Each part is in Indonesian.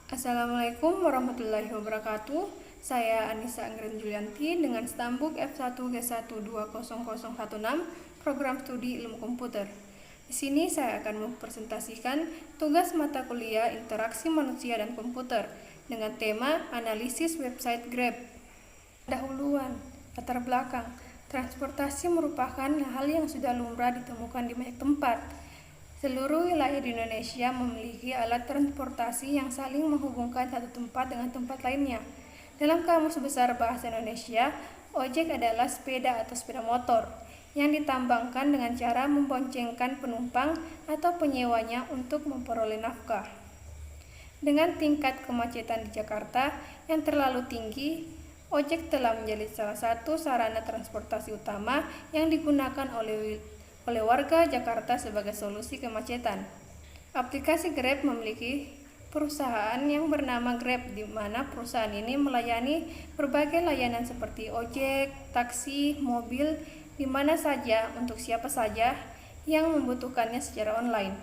Assalamualaikum warahmatullahi wabarakatuh. Saya Anissa Anggren Julianti dengan stambuk F1G1200016 Program Studi Ilmu Komputer. Di sini saya akan mempresentasikan tugas mata kuliah Interaksi Manusia dan Komputer dengan tema Analisis Website Grab. Dahuluan, latar belakang. Transportasi merupakan hal yang sudah lumrah ditemukan di banyak tempat. Seluruh wilayah di Indonesia memiliki alat transportasi yang saling menghubungkan satu tempat dengan tempat lainnya. Dalam Kamus Besar Bahasa Indonesia, ojek adalah sepeda atau sepeda motor yang ditambangkan dengan cara memboncengkan penumpang atau penyewanya untuk memperoleh nafkah. Dengan tingkat kemacetan di Jakarta yang terlalu tinggi, ojek telah menjadi salah satu sarana transportasi utama yang digunakan oleh warga Jakarta sebagai solusi kemacetan. Aplikasi Grab memiliki perusahaan yang bernama Grab, di mana perusahaan ini melayani berbagai layanan seperti ojek, taksi, mobil, di mana saja untuk siapa saja yang membutuhkannya secara online.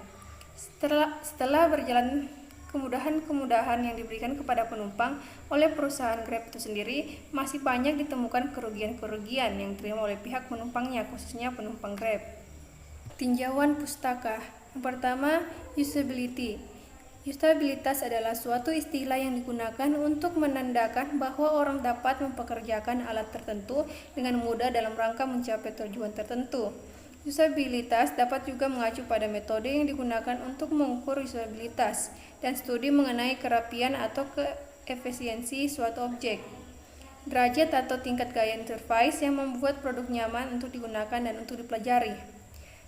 Setelah berjalan kemudahan yang diberikan kepada penumpang oleh perusahaan Grab itu sendiri, masih banyak ditemukan kerugian-kerugian yang diterima oleh pihak penumpangnya, khususnya penumpang Grab. Tinjauan pustaka. Yang pertama, usability. Usabilitas adalah suatu istilah yang digunakan untuk menandakan bahwa orang dapat mempekerjakan alat tertentu dengan mudah dalam rangka mencapai tujuan tertentu. Usabilitas dapat juga mengacu pada metode yang digunakan untuk mengukur usabilitas dan studi mengenai kerapian atau keefisiensi suatu objek. Derajat atau tingkat gaya interface yang membuat produk nyaman untuk digunakan dan untuk dipelajari.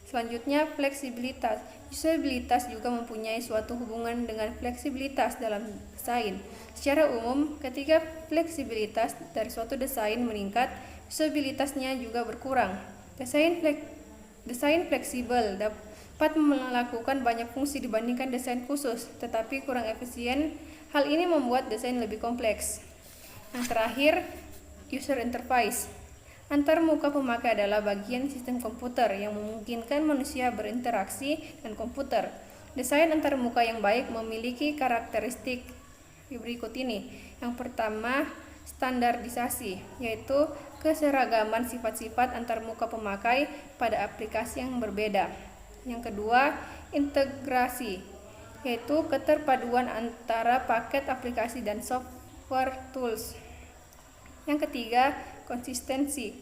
Selanjutnya, fleksibilitas. Usabilitas juga mempunyai suatu hubungan dengan fleksibilitas dalam desain. Secara umum, ketika fleksibilitas dari suatu desain meningkat, usabilitasnya juga berkurang. Desain fleksibel dapat melakukan banyak fungsi dibandingkan desain khusus, tetapi kurang efisien. Hal ini membuat desain lebih kompleks. Yang terakhir, user interface. Antarmuka pemakai adalah bagian sistem komputer yang memungkinkan manusia berinteraksi dengan komputer. Desain antarmuka yang baik memiliki karakteristik berikut ini. Yang pertama, standarisasi, yaitu keseragaman sifat-sifat antarmuka pemakai pada aplikasi yang berbeda. Yang kedua, integrasi, yaitu keterpaduan antara paket aplikasi dan software tools. Yang ketiga, konsistensi,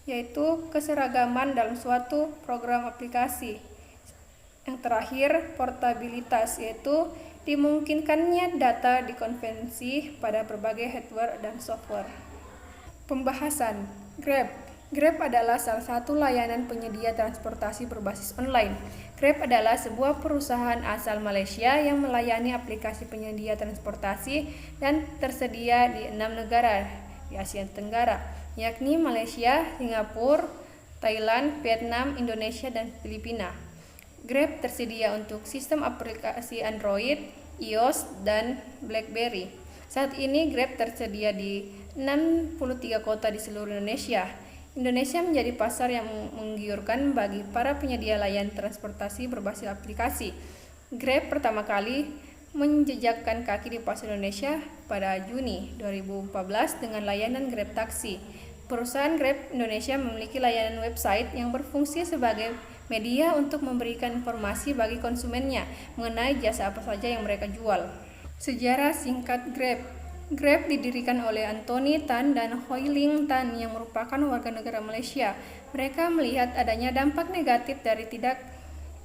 yaitu keseragaman dalam suatu program aplikasi. Yang terakhir, portabilitas, yaitu dimungkinkannya data dikonversi pada berbagai hardware dan software. Pembahasan Grab. Grab adalah salah satu layanan penyedia transportasi berbasis online. Grab adalah sebuah perusahaan asal Malaysia yang melayani aplikasi penyedia transportasi dan tersedia di 6 negara di Asia Tenggara, yakni Malaysia, Singapura, Thailand, Vietnam, Indonesia, dan Filipina. Grab tersedia untuk sistem aplikasi Android, iOS, dan BlackBerry. Saat ini Grab tersedia di 63 kota di seluruh Indonesia. Indonesia menjadi pasar yang menggiurkan bagi para penyedia layanan transportasi berbasis aplikasi. Grab pertama kali menjejakkan kaki di pasar Indonesia pada Juni 2014 dengan layanan Grab Taksi. Perusahaan Grab Indonesia memiliki layanan website yang berfungsi sebagai media untuk memberikan informasi bagi konsumennya mengenai jasa apa saja yang mereka jual. Sejarah singkat Grab. Grab didirikan oleh Anthony Tan dan Hoi Ling Tan yang merupakan warga negara Malaysia. Mereka melihat adanya dampak negatif dari tidak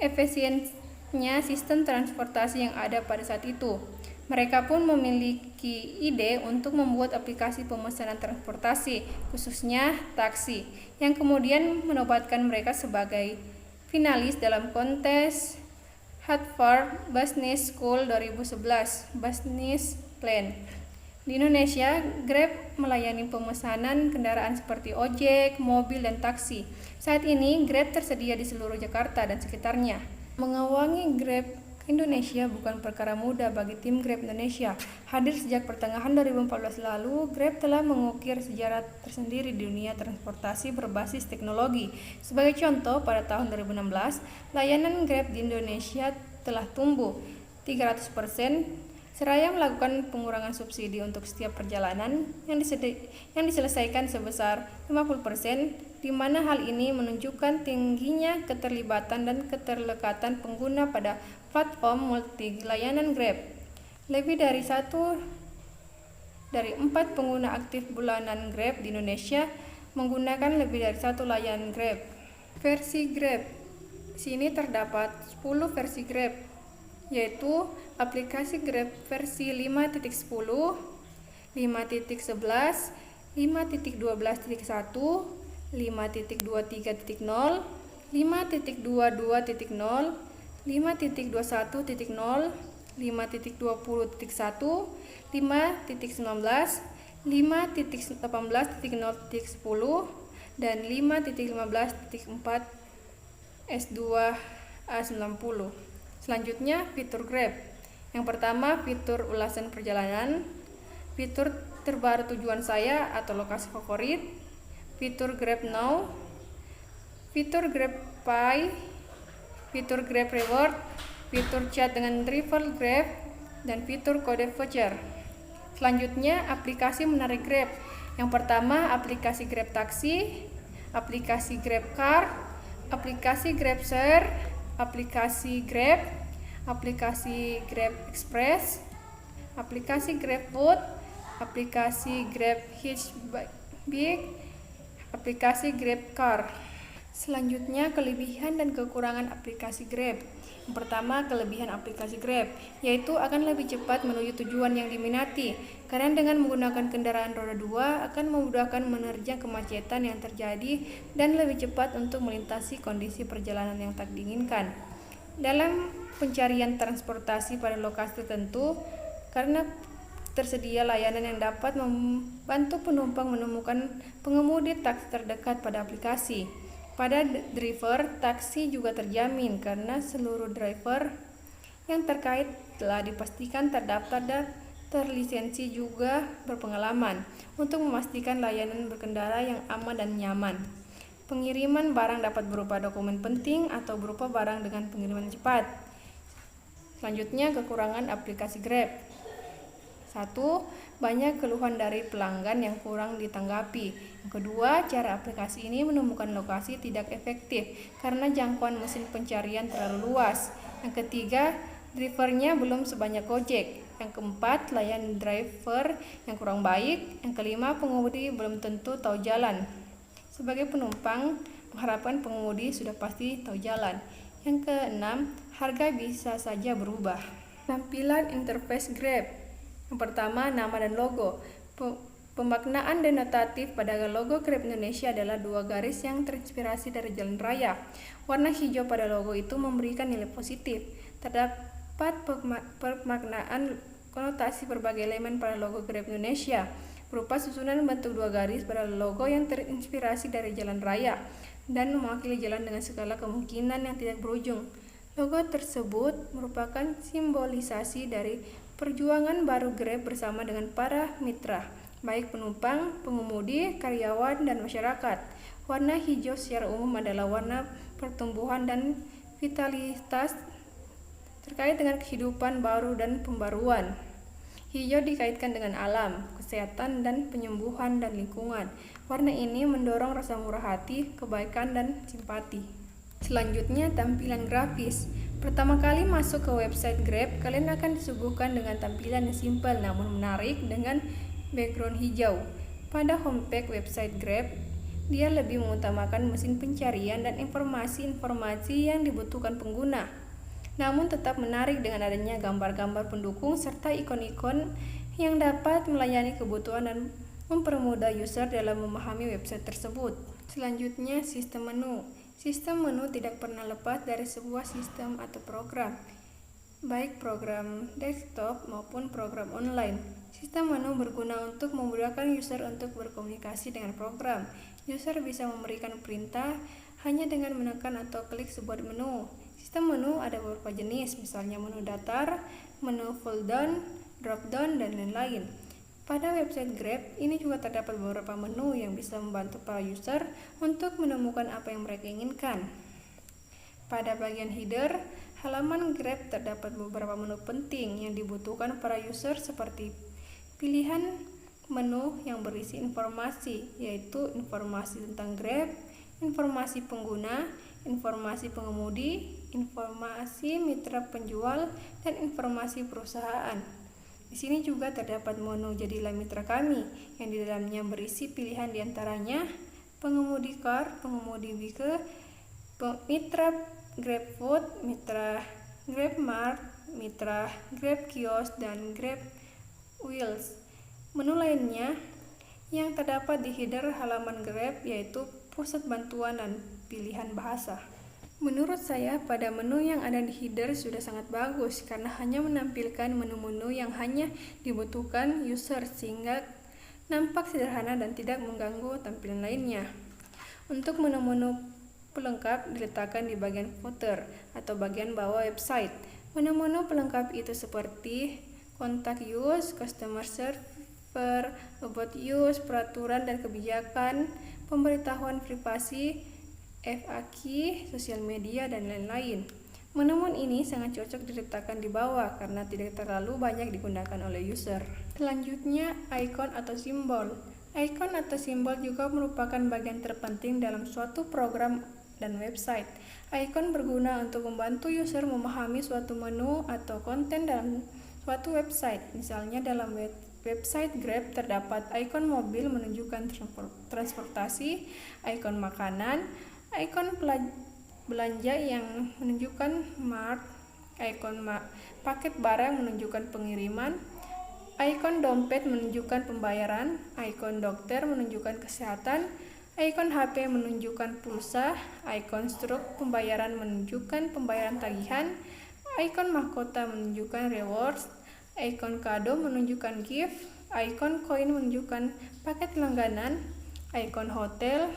efisiennya sistem transportasi yang ada pada saat itu. Mereka pun memiliki ide untuk membuat aplikasi pemesanan transportasi, khususnya taksi, yang kemudian menobatkan mereka sebagai finalis dalam kontes Harvard Business School 2011 Business Plan. Di Indonesia, Grab melayani pemesanan kendaraan seperti ojek, mobil, dan taksi. Saat ini, Grab tersedia di seluruh Jakarta dan sekitarnya. Mengawangi Grab Indonesia bukan perkara mudah bagi tim Grab Indonesia. Hadir sejak pertengahan 2014 lalu, Grab telah mengukir sejarah tersendiri di dunia transportasi berbasis teknologi. Sebagai contoh, pada tahun 2016, layanan Grab di Indonesia telah tumbuh 300% Seraya melakukan pengurangan subsidi untuk setiap perjalanan yang diselesaikan sebesar 50%, di mana hal ini menunjukkan tingginya keterlibatan dan keterlekatan pengguna pada platform multi layanan Grab. Lebih dari 1 dari 4 pengguna aktif bulanan Grab di Indonesia menggunakan lebih dari 1 layanan Grab. Versi Grab. Di sini terdapat 10 versi Grab, yaitu aplikasi Grab versi 5.10, 5.11, 5.12.1, 5.23.0, 5.22.0, 5.21.0, 5.20.1, 5.19, 5.18.0.10, dan 5.15.4 S2A90. Selanjutnya, fitur Grab. Yang pertama, fitur ulasan perjalanan, fitur terbaru tujuan saya atau lokasi favorit, fitur Grab Now, fitur Grab Pay, fitur Grab Reward, fitur chat dengan driver Grab, dan fitur kode voucher. Selanjutnya, aplikasi menarik Grab. Yang pertama, aplikasi Grab Taksi, aplikasi Grab Car, aplikasi Grab Share, aplikasi Grab, aplikasi Grab Express, aplikasi Grab Food, aplikasi Grab Hitchbike, aplikasi Grab Car. Selanjutnya, kelebihan dan kekurangan aplikasi Grab. Yang pertama, kelebihan aplikasi Grab, yaitu akan lebih cepat menuju tujuan yang diminati, karena dengan menggunakan kendaraan roda 2 akan memudahkan menerjang kemacetan yang terjadi dan lebih cepat untuk melintasi kondisi perjalanan yang tak diinginkan. Dalam pencarian transportasi pada lokasi tertentu, karena tersedia layanan yang dapat membantu penumpang menemukan pengemudi taksi terdekat pada aplikasi. Pada driver, taksi juga terjamin karena seluruh driver yang terkait telah dipastikan terdaftar dan terlisensi juga berpengalaman untuk memastikan layanan berkendara yang aman dan nyaman. Pengiriman barang dapat berupa dokumen penting atau berupa barang dengan pengiriman cepat. Selanjutnya, kekurangan aplikasi Grab. 1. Banyak keluhan dari pelanggan yang kurang ditanggapi. Yang kedua, cara aplikasi ini menemukan lokasi tidak efektif karena jangkauan mesin pencarian terlalu luas. Yang ketiga, drivernya belum sebanyak Gojek. Yang keempat, layanan driver yang kurang baik. Yang kelima, pengemudi belum tentu tahu jalan. Sebagai penumpang, mengharapkan pengemudi sudah pasti tahu jalan. Yang keenam, harga bisa saja berubah. Tampilan interface Grab. Yang pertama, nama dan logo. Pemaknaan denotatif pada logo Grab Indonesia adalah 2 garis yang terinspirasi dari jalan raya. Warna hijau pada logo itu memberikan nilai positif. Terdapat pemaknaan konotasi berbagai elemen pada logo Grab Indonesia, berupa susunan bentuk 2 garis pada logo yang terinspirasi dari jalan raya dan mewakili jalan dengan segala kemungkinan yang tidak berujung. Logo tersebut merupakan simbolisasi dari perjuangan baru Grab bersama dengan para mitra, baik penumpang, pengemudi, karyawan, dan masyarakat. Warna hijau secara umum adalah warna pertumbuhan dan vitalitas terkait dengan kehidupan baru dan pembaruan. Hijau dikaitkan dengan alam, kesehatan, dan penyembuhan dan lingkungan. Warna ini mendorong rasa murah hati, kebaikan, dan simpati. Selanjutnya, tampilan grafis. Pertama kali masuk ke website Grab, kalian akan disuguhkan dengan tampilan yang simpel namun menarik dengan background hijau. Pada homepage website Grab, dia lebih mengutamakan mesin pencarian dan informasi-informasi yang dibutuhkan pengguna, namun tetap menarik dengan adanya gambar-gambar pendukung serta ikon-ikon yang dapat melayani kebutuhan dan mempermudah user dalam memahami website tersebut. Selanjutnya, sistem menu. Sistem menu tidak pernah lepas dari sebuah sistem atau program, baik program desktop maupun program online. Sistem menu berguna untuk memudahkan user untuk berkomunikasi dengan program. User bisa memberikan perintah hanya dengan menekan atau klik sebuah menu. Sistem menu ada beberapa jenis, misalnya menu datar, menu full down, drop down, dan lain-lain. Pada website Grab, ini juga terdapat beberapa menu yang bisa membantu para user untuk menemukan apa yang mereka inginkan. Pada bagian header, halaman Grab terdapat beberapa menu penting yang dibutuhkan para user seperti pilihan menu yang berisi informasi, yaitu informasi tentang Grab, informasi pengguna, informasi pengemudi, informasi mitra penjual, dan informasi perusahaan. Di sini juga terdapat menu Jadilah Mitra Kami yang di dalamnya berisi pilihan diantaranya pengemudi car, pengemudi bike, mitra GrabFood, mitra GrabMart, mitra Grab Kios, dan Grab Wheels. Menu lainnya yang terdapat di header halaman Grab yaitu pusat bantuan dan pilihan bahasa. Menurut saya, pada menu yang ada di header sudah sangat bagus karena hanya menampilkan menu-menu yang hanya dibutuhkan user sehingga nampak sederhana dan tidak mengganggu tampilan lainnya. Untuk menu-menu pelengkap diletakkan di bagian footer atau bagian bawah website. Menu-menu pelengkap itu seperti kontak use, customer server, about use, peraturan dan kebijakan, pemberitahuan privasi, FAQ, sosial media, dan lain-lain. Menu-menu ini sangat cocok diletakkan di bawah karena tidak terlalu banyak digunakan oleh user. Selanjutnya, ikon atau simbol. Ikon atau simbol juga merupakan bagian terpenting dalam suatu program dan website. Ikon berguna untuk membantu user memahami suatu menu atau konten dalam suatu website. Misalnya dalam website Grab terdapat ikon mobil menunjukkan transportasi, ikon makanan, ikon belanja yang menunjukkan mart, ikon paket barang menunjukkan pengiriman, ikon dompet menunjukkan pembayaran, ikon dokter menunjukkan kesehatan, ikon HP menunjukkan pulsa, ikon struk pembayaran menunjukkan pembayaran tagihan, ikon mahkota menunjukkan rewards, ikon kado menunjukkan gift, ikon koin menunjukkan paket langganan, ikon hotel,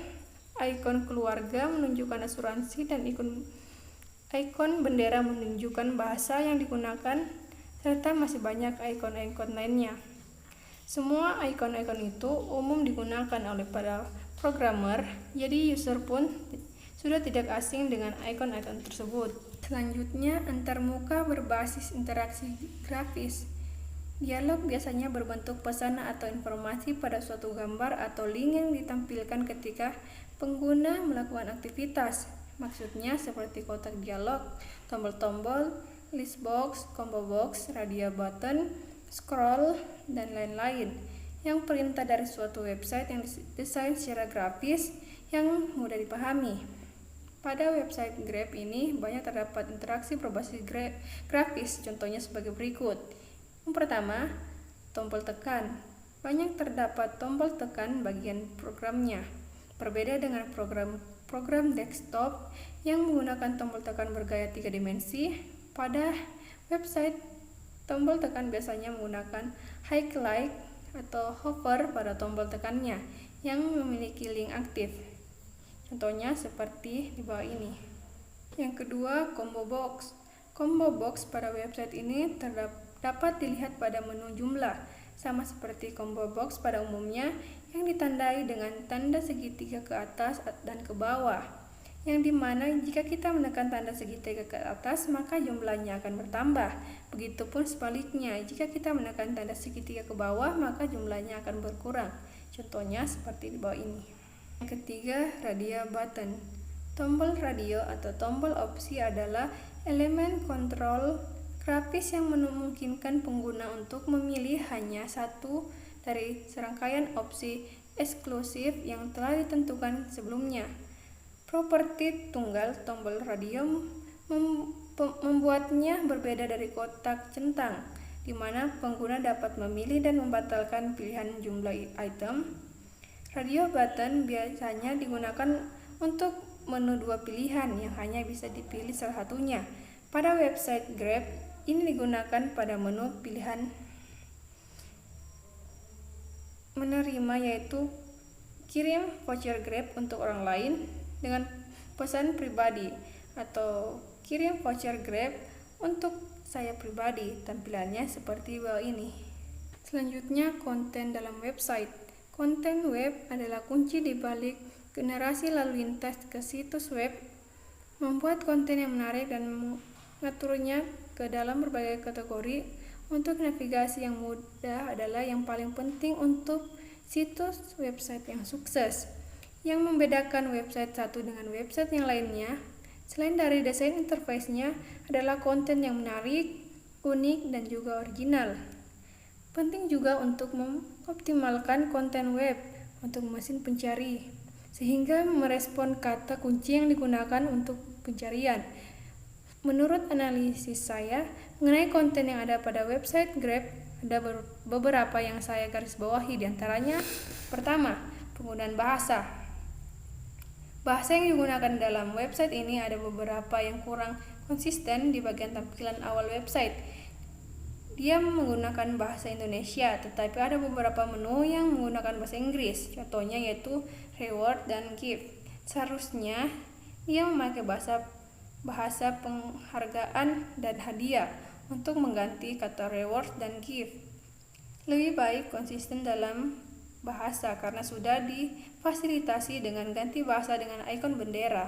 ikon keluarga menunjukkan asuransi, dan ikon bendera menunjukkan bahasa yang digunakan, serta masih banyak ikon-ikon lainnya. Semua ikon-ikon itu umum digunakan oleh para programmer, jadi user pun sudah tidak asing dengan ikon-ikon tersebut. Selanjutnya, antarmuka berbasis interaksi grafis. Dialog biasanya berbentuk pesan atau informasi pada suatu gambar atau link yang ditampilkan ketika pengguna melakukan aktivitas. Maksudnya seperti kotak dialog, tombol-tombol, list box, combo box, radio button, scroll, dan lain-lain. Yang perintah dari suatu website yang didesain secara grafis yang mudah dipahami. Pada website Grab ini banyak terdapat interaksi berbasis grafis, contohnya sebagai berikut. Yang pertama, tombol tekan. Banyak terdapat tombol tekan bagian programnya. Berbeda dengan program desktop yang menggunakan tombol tekan bergaya 3 dimensi, pada website tombol tekan biasanya menggunakan highlight atau hover pada tombol tekannya yang memiliki link aktif. Contohnya seperti di bawah ini. Yang kedua, combo box. Combo box pada website ini dapat dilihat pada menu jumlah, sama seperti combo box pada umumnya yang ditandai dengan tanda segitiga ke atas dan ke bawah, yang dimana jika kita menekan tanda segitiga ke atas maka jumlahnya akan bertambah. Begitupun sebaliknya, jika kita menekan tanda segitiga ke bawah maka jumlahnya akan berkurang. Contohnya seperti di bawah ini. Yang ketiga, radio button. Tombol radio atau tombol opsi adalah elemen kontrol grafis yang memungkinkan pengguna untuk memilih hanya satu dari serangkaian opsi eksklusif yang telah ditentukan sebelumnya. Properti tunggal tombol radio membuatnya berbeda dari kotak centang, di mana pengguna dapat memilih dan membatalkan pilihan jumlah item. Radio button biasanya digunakan untuk menu 2 pilihan yang hanya bisa dipilih salah satunya. Pada website Grab, ini digunakan pada menu pilihan menerima, yaitu kirim voucher Grab untuk orang lain dengan pesan pribadi atau kirim voucher Grab untuk saya pribadi. Tampilannya seperti bawah ini. Selanjutnya, konten dalam website. Konten web adalah kunci di balik generasi lalu lintas ke situs web. Membuat konten yang menarik dan mengaturnya ke dalam berbagai kategori. Untuk navigasi yang mudah adalah yang paling penting untuk situs website yang sukses. Yang membedakan website satu dengan website yang lainnya, selain dari desain interface-nya, adalah konten yang menarik, unik, dan juga original. Penting juga untuk mengoptimalkan konten web untuk mesin pencari, sehingga merespon kata kunci yang digunakan untuk pencarian. Menurut analisis saya, mengenai konten yang ada pada website Grab, ada beberapa yang saya garis bawahi, diantaranya pertama, penggunaan bahasa. Bahasa yang digunakan dalam website ini ada beberapa yang kurang konsisten di bagian tampilan awal website. Dia menggunakan bahasa Indonesia, tetapi ada beberapa menu yang menggunakan bahasa Inggris, contohnya yaitu reward dan gift. Seharusnya dia memakai bahasa penghargaan dan hadiah untuk mengganti kata reward dan gift. Lebih baik konsisten dalam bahasa karena sudah difasilitasi dengan ganti bahasa dengan ikon bendera.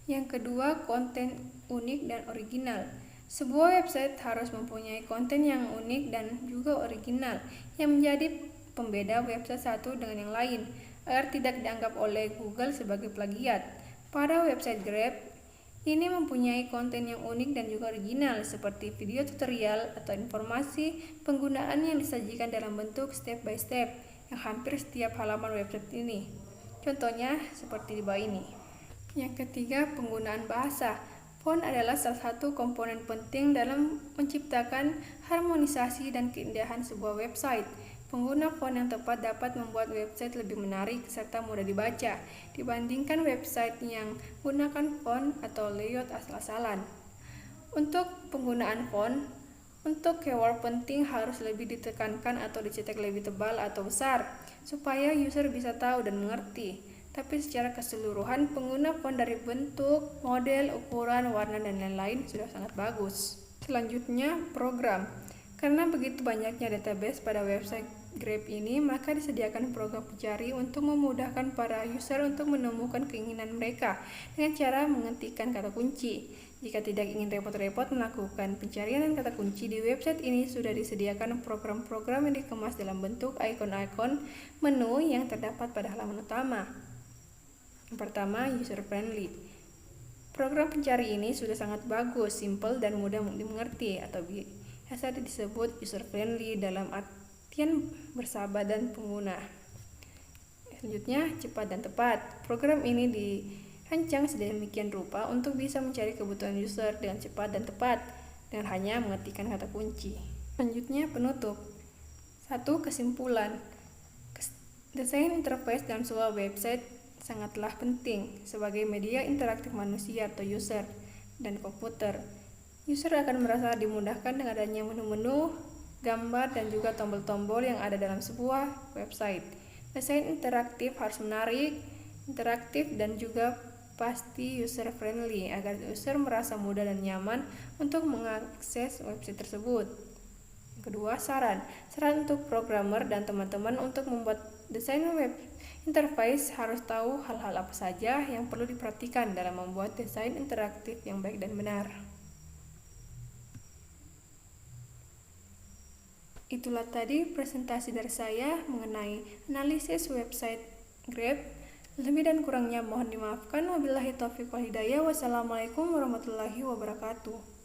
Yang kedua, konten unik dan original. Sebuah website harus mempunyai konten yang unik dan juga original yang menjadi pembeda website satu dengan yang lain agar tidak dianggap oleh Google sebagai plagiat. Pada website Grab ini mempunyai konten yang unik dan juga original seperti video tutorial atau informasi penggunaan yang disajikan dalam bentuk step by step yang hampir setiap halaman website ini. Contohnya seperti di bawah ini. Yang ketiga, penggunaan bahasa. Font adalah salah satu komponen penting dalam menciptakan harmonisasi dan keindahan sebuah website. Pengguna font yang tepat dapat membuat website lebih menarik serta mudah dibaca dibandingkan website yang menggunakan font atau layout asal-asalan. Untuk penggunaan font, untuk keyword penting harus lebih ditekankan atau dicetak lebih tebal atau besar supaya user bisa tahu dan mengerti. Tapi secara keseluruhan, pengguna font dari bentuk, model, ukuran, warna, dan lain-lain sudah sangat bagus. Selanjutnya, program. Karena begitu banyaknya database pada website Grab ini, maka disediakan program pencari untuk memudahkan para user untuk menemukan keinginan mereka dengan cara mengetikkan kata kunci. Jika tidak ingin repot-repot melakukan pencarian dan kata kunci, di website ini sudah disediakan program-program yang dikemas dalam bentuk ikon-ikon menu yang terdapat pada halaman utama. Yang pertama, user friendly. Program pencari ini sudah sangat bagus, simple, dan mudah dimengerti atau biasa disebut user friendly dalam artian bersahabat dan pengguna. Selanjutnya, cepat dan tepat. Program ini dirancang sedemikian rupa untuk bisa mencari kebutuhan user dengan cepat dan tepat dengan hanya mengetikkan kata kunci. Selanjutnya, penutup. 1. Kesimpulan. Desain interface dalam sebuah website sangatlah penting sebagai media interaktif manusia atau user dan komputer. User akan merasa dimudahkan dengan adanya menu-menu, gambar, dan juga tombol-tombol yang ada dalam sebuah website. Desain interaktif harus menarik, interaktif, dan juga pasti user friendly agar user merasa mudah dan nyaman untuk mengakses website tersebut. Kedua, saran untuk programmer dan teman-teman untuk membuat desain web interface harus tahu hal-hal apa saja yang perlu diperhatikan dalam membuat desain interaktif yang baik dan benar. Itulah tadi presentasi dari saya mengenai analisis website Grab. Lebih dan kurangnya mohon dimaafkan. Wabillahi taufiq wal hidayah. Wassalamualaikum warahmatullahi wabarakatuh.